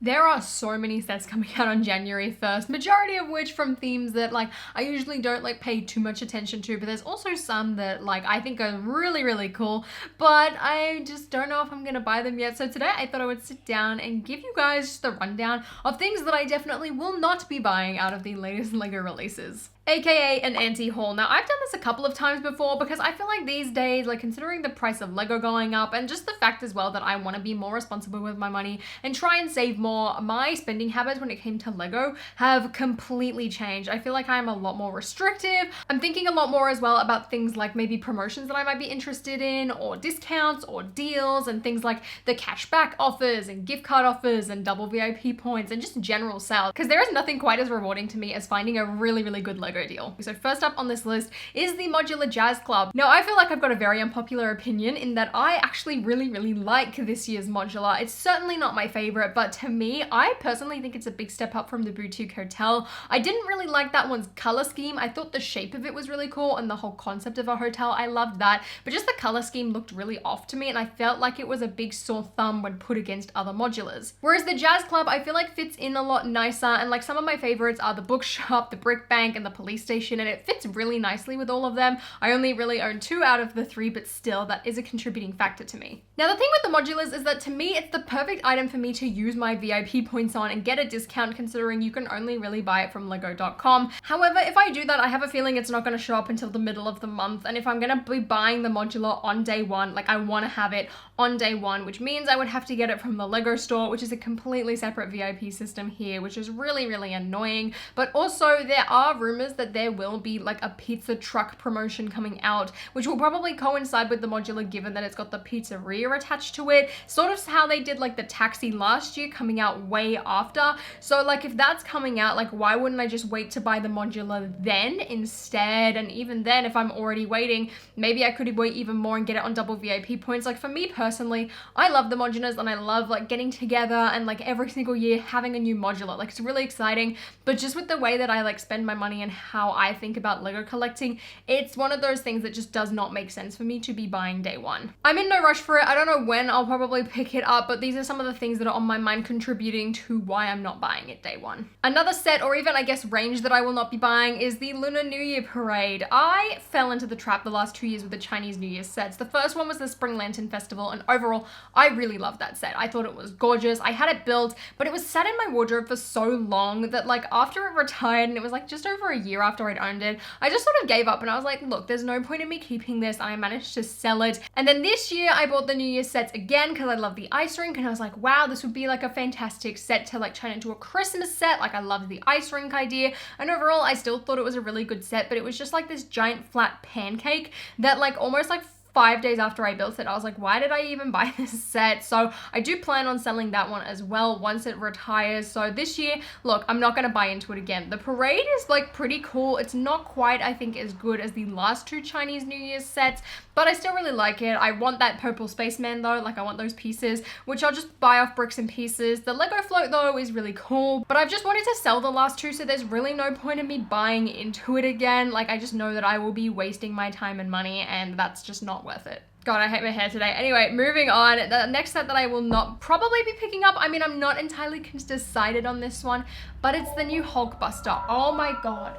There are so many sets coming out on January 1st, majority of which from themes that like I usually don't like pay too much attention to, but there's also some that like I think are really, really cool, but I just don't know if I'm gonna buy them yet. So today I thought I would sit down and give you guys just a rundown of things that I definitely will not be buying out of the latest LEGO releases, aka an anti-haul. Now, I've done this a couple of times before because I feel like these days, like considering the price of Lego going up and just the fact as well that I want to be more responsible with my money and try and save more, my spending habits when it came to Lego have completely changed. I feel like I'm a lot more restrictive. I'm thinking a lot more as well about things like maybe promotions that I might be interested in, or discounts or deals, and things like the cashback offers and gift card offers and double VIP points and just general sales, because there is nothing quite as rewarding to me as finding a really, really good Lego deal. So first up on this list is the Modular Jazz Club. Now, I feel like I've got a very unpopular opinion in that I actually really, really like this year's modular. It's certainly not my favorite, but to me, I personally think it's a big step up from the Boutique Hotel. I didn't really like that one's color scheme. I thought the shape of it was really cool and the whole concept of a hotel, I loved that, but just the color scheme looked really off to me and I felt like it was a big sore thumb when put against other modulars. Whereas the Jazz Club, I feel like fits in a lot nicer, and like some of my favorites are the bookshop, the brick bank, and the police station, and it fits really nicely with all of them. I only really own 2 out of the 3, but still that is a contributing factor to me. Now, the thing with the modulars is that to me it's the perfect item for me to use my VIP points on and get a discount, considering you can only really buy it from lego.com. However, if I do that, I have a feeling it's not going to show up until the middle of the month, and if I'm going to be buying the modular on day one, like I want to have it on day one, which means I would have to get it from the Lego store, which is a completely separate VIP system here, which is really, really annoying. But also there are rumors that there will be like a pizza truck promotion coming out, which will probably coincide with the modular, given that it's got the pizzeria attached to it, sort of how they did like the taxi last year, coming out way after. So like if that's coming out, like why wouldn't I just wait to buy the modular then instead? And even then, if I'm already waiting, maybe I could wait even more and get it on double VIP points. Like for me personally, I love the modulars and I love like getting together and like every single year having a new modular. Like it's really exciting, but just with the way that I like spend my money and how I think about Lego collecting, it's one of those things that just does not make sense for me to be buying day one. I'm in no rush for it. I don't know when I'll probably pick it up, but these are some of the things that are on my mind contributing to why I'm not buying it day one. Another set, or even I guess range, that I will not be buying is the Lunar New Year Parade. I fell into the trap the last 2 years with the Chinese New Year sets. The first one was the Spring Lantern Festival, and overall, I really loved that set. I thought it was gorgeous. I had it built, but it was sat in my wardrobe for so long that like after it retired, and it was like just over a year after I'd owned it, I just sort of gave up and I was like, look, there's no point in me keeping this, and I managed to sell it. And then this year I bought the New Year sets again because I love the ice rink, and I was like, wow, this would be like a fantastic set to like turn into a Christmas set. Like I loved the ice rink idea, and overall I still thought it was a really good set, but it was just like this giant flat pancake that like almost like 5 days after I built it, I was like, why did I even buy this set? So I do plan on selling that one as well once it retires. So this year, look, I'm not going to buy into it again. The parade is like pretty cool. It's not quite, I think, as good as the last 2 Chinese New Year's sets, but I still really like it. I want that purple spaceman though, like I want those pieces, which I'll just buy off Bricks and Pieces. The Lego float though is really cool, but I've just wanted to sell the last 2, so there's really no point in me buying into it again. Like I just know that I will be wasting my time and money, and that's just not worth it. God, I hate my hair today. Anyway, moving on. The next set that I will not probably be picking up, I mean, I'm not entirely decided on this one, but it's the new Hulkbuster. Oh my God.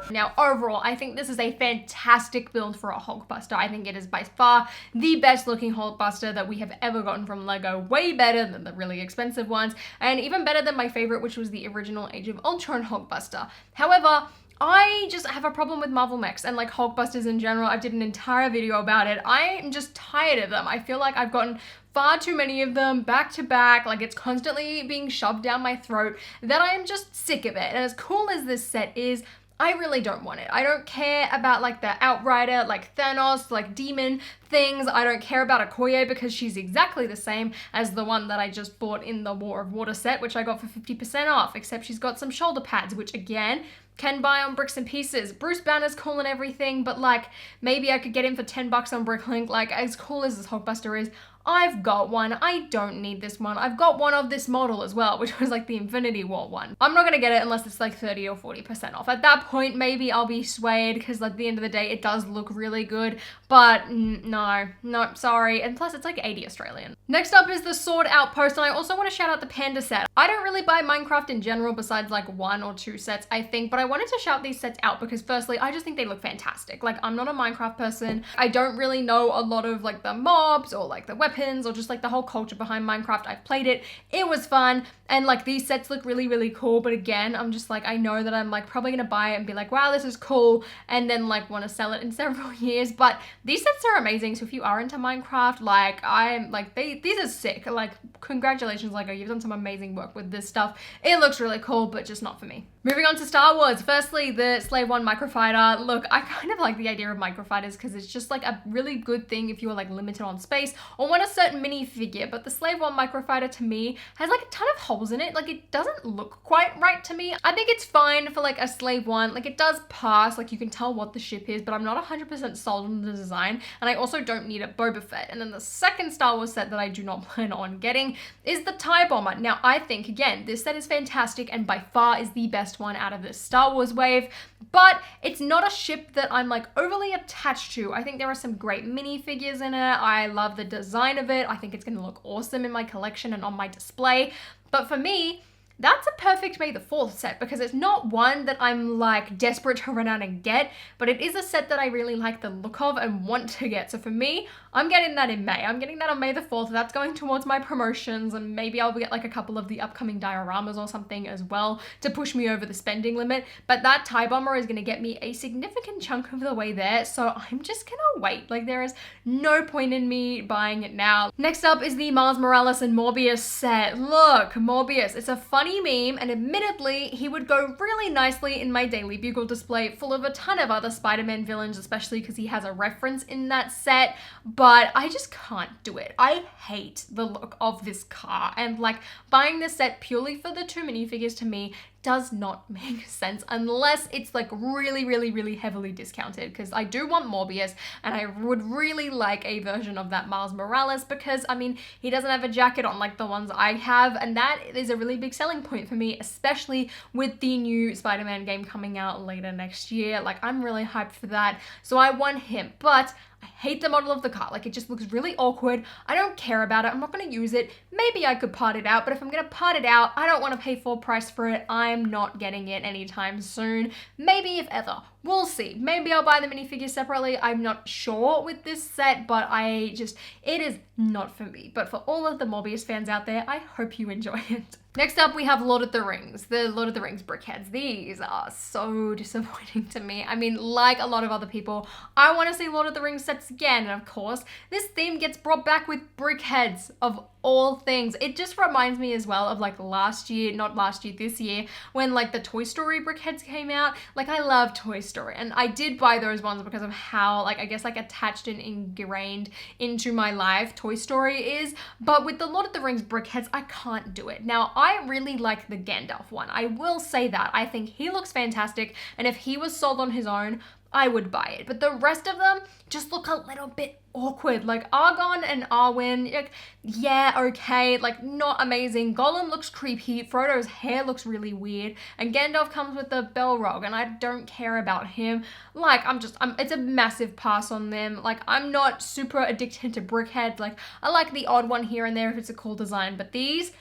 Now, overall, I think this is a fantastic build for a Hulkbuster. I think it is by far the best looking Hulkbuster that we have ever gotten from Lego. Way better than the really expensive ones, and even better than my favorite, which was the original Age of Ultron Hulkbuster. However, I just have a problem with Marvel mechs and like Hulkbusters in general. I did an entire video about it. I'm just tired of them. I feel like I've gotten far too many of them back to back, like it's constantly being shoved down my throat, that I am just sick of it. And as cool as this set is, I really don't want it. I don't care about like the Outrider, like Thanos, like demon things. I don't care about Okoye because she's exactly the same as the one that I just bought in the War of Water set, which I got for 50% off, except she's got some shoulder pads, which again, can buy on Bricks and Pieces. Bruce Banner's cool and everything, but like maybe I could get him for $10 on Bricklink. Like as cool as this Hulkbuster is, I've got one, I don't need this one. I've got one of this model as well, which was like the Infinity War one. I'm not gonna get it unless it's like 30 or 40% off. At that point, maybe I'll be swayed because at the end of the day, it does look really good, but no, sorry. And plus it's like 80 Australian. Next up is the Sword Outpost, and I also want to shout out the Panda set. I don't really buy Minecraft in general besides like 1 or 2 sets, I think, but I wanted to shout these sets out because firstly, I just think they look fantastic. Like, I'm not a Minecraft person. I don't really know a lot of like the mobs or like the weapons or just like the whole culture behind Minecraft. I've played it. It was fun. And like these sets look really, really cool. But again, I'm just like, I know that I'm like probably gonna buy it and be like, wow, this is cool. And then like want to sell it in several years. But these sets are amazing. So if you are into Minecraft, like I'm like, these are sick. Like, congratulations, Lego. You've done some amazing work with this stuff. It looks really cool, but just not for me. Moving on to Star Wars. Firstly, the Slave One microfighter. Look, I kind of like the idea of microfighters because it's just like a really good thing if you are like limited on space or want a certain minifigure. But the Slave One microfighter to me has like a ton of holes in it. Like, it doesn't look quite right to me. I think it's fine for like a Slave One. Like, it does pass. Like, you can tell what the ship is, but I'm not 100% sold on the design. And I also don't need a Boba Fett. And then the second Star Wars set that I do not plan on getting is the TIE Bomber. Now, I think, again, this set is fantastic and by far is the best one out of this Star Wars wave, but it's not a ship that I'm like overly attached to. I think there are some great minifigures in it. I love the design of it. I think it's going to look awesome in my collection and on my display. But for me, that's a perfect May the 4th set because it's not one that I'm like desperate to run out and get, but it is a set that I really like the look of and want to get. So for me, I'm getting that in May. I'm getting that on May the 4th. That's going towards my promotions, and maybe I'll get like a couple of the upcoming dioramas or something as well to push me over the spending limit. But that TIE Bomber is going to get me a significant chunk of the way there. So I'm just going to wait. Like, there is no point in me buying it now. Next up is the Miles Morales and Morbius set. Look, Morbius, it's a funny meme, and admittedly, he would go really nicely in my Daily Bugle display full of a ton of other Spider-Man villains, especially because he has a reference in that set, but I just can't do it. I hate the look of this car, and like buying this set purely for the 2 minifigures to me does not make sense unless it's like really, really, really heavily discounted, because I do want Morbius and I would really like a version of that Miles Morales because, I mean, he doesn't have a jacket on like the ones I have, and that is a really big selling point for me, especially with the new Spider-Man game coming out later next year. Like, I'm really hyped for that, so I want him, but I hate the model of the car. Like, it just looks really awkward. I don't care about it. I'm not going to use it. Maybe I could part it out, but if I'm going to part it out, I don't want to pay full price for it. I'm not getting it anytime soon. Maybe if ever. We'll see. Maybe I'll buy the minifigures separately. I'm not sure with this set, but it is not for me. But for all of the Morbius fans out there, I hope you enjoy it. Next up, we have Lord of the Rings. The Lord of the Rings brickheads. These are so disappointing to me. I mean, like a lot of other people, I want to see Lord of the Rings sets again. And of course, this theme gets brought back with brickheads of all things. It just reminds me as well of like this year, when like the Toy Story brickheads came out. Like, I love Toy Story, and I did buy those ones because of how, like, I guess like attached and ingrained into my life Toy Story is. But with the Lord of the Rings brickheads, I can't do it. Now, I really like the Gandalf one. I will say that. I think he looks fantastic, and if he was sold on his own, I would buy it. But the rest of them just look a little bit awkward. Like Argon and Arwen, like, yeah, okay, like not amazing. Gollum looks creepy. Frodo's hair looks really weird. And Gandalf comes with the Balrog, and I don't care about him. Like, it's a massive pass on them. Like, I'm not super addicted to brickheads. Like, I like the odd one here and there if it's a cool design, but these,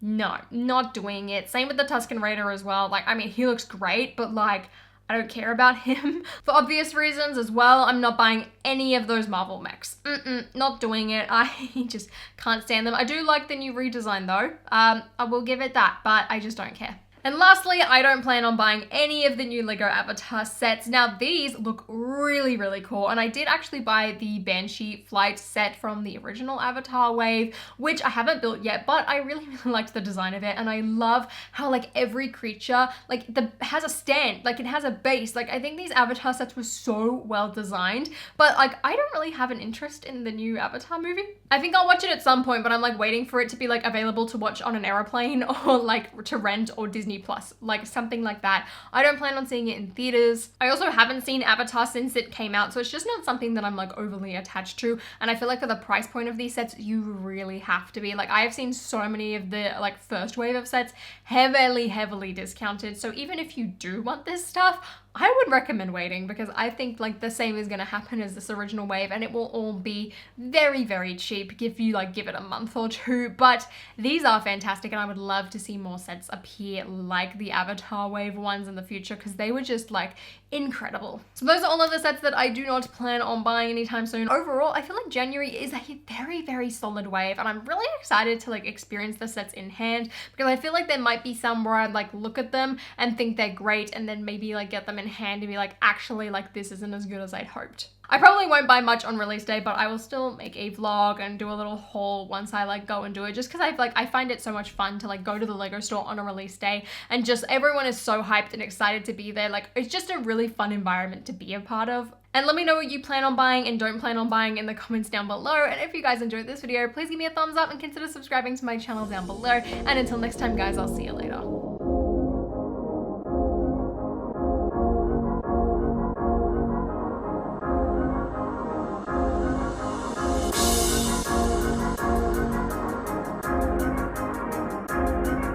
no, not doing it. Same with the Tusken Raider as well. Like, I mean, he looks great, but like, I don't care about him for obvious reasons as well. I'm not buying any of those Marvel mechs. Not doing it. I just can't stand them. I do like the new redesign though. I will give it that, but I just don't care. And lastly, I don't plan on buying any of the new LEGO Avatar sets. Now, these look really, really cool. And I did actually buy the Banshee flight set from the original Avatar wave, which I haven't built yet, but I really, really liked the design of it. And I love how like every creature like has a stand, like it has a base. Like, I think these Avatar sets were so well designed, but like I don't really have an interest in the new Avatar movie. I think I'll watch it at some point, but I'm like waiting for it to be like available to watch on an airplane or like to rent or Disney Disney Plus, like something like that. I don't plan on seeing it in theaters. I also haven't seen Avatar since it came out, so it's just not something that I'm like overly attached to. And I feel like for the price point of these sets, you really have to be. Like, I have seen so many of the like first wave of sets heavily discounted. So even if you do want this stuff, I would recommend waiting, because I think like the same is going to happen as this original wave, and it will all be very cheap if you like give it a month or two. But these are fantastic, and I would love to see more sets appear like the Avatar wave ones in the future, because they were just like incredible. So those are all of the sets that I do not plan on buying anytime soon. Overall, I feel like January is a very solid wave, and I'm really excited to like experience the sets in hand, because I feel like there might be some where I'd like look at them and think they're great, and then maybe like get them in hand and be like, actually, like this isn't as good as I'd hoped. I probably won't buy much on release day, but I will still make a vlog and do a little haul once I like go and do it, just because I find it so much fun to like go to the Lego store on a release day, and just everyone is so hyped and excited to be there. Like, it's just a really fun environment to be a part of. And let me know what you plan on buying and don't plan on buying in the comments down below. And if you guys enjoyed this video, please give me a thumbs up and consider subscribing to my channel down below. And until next time, guys, I'll see you later.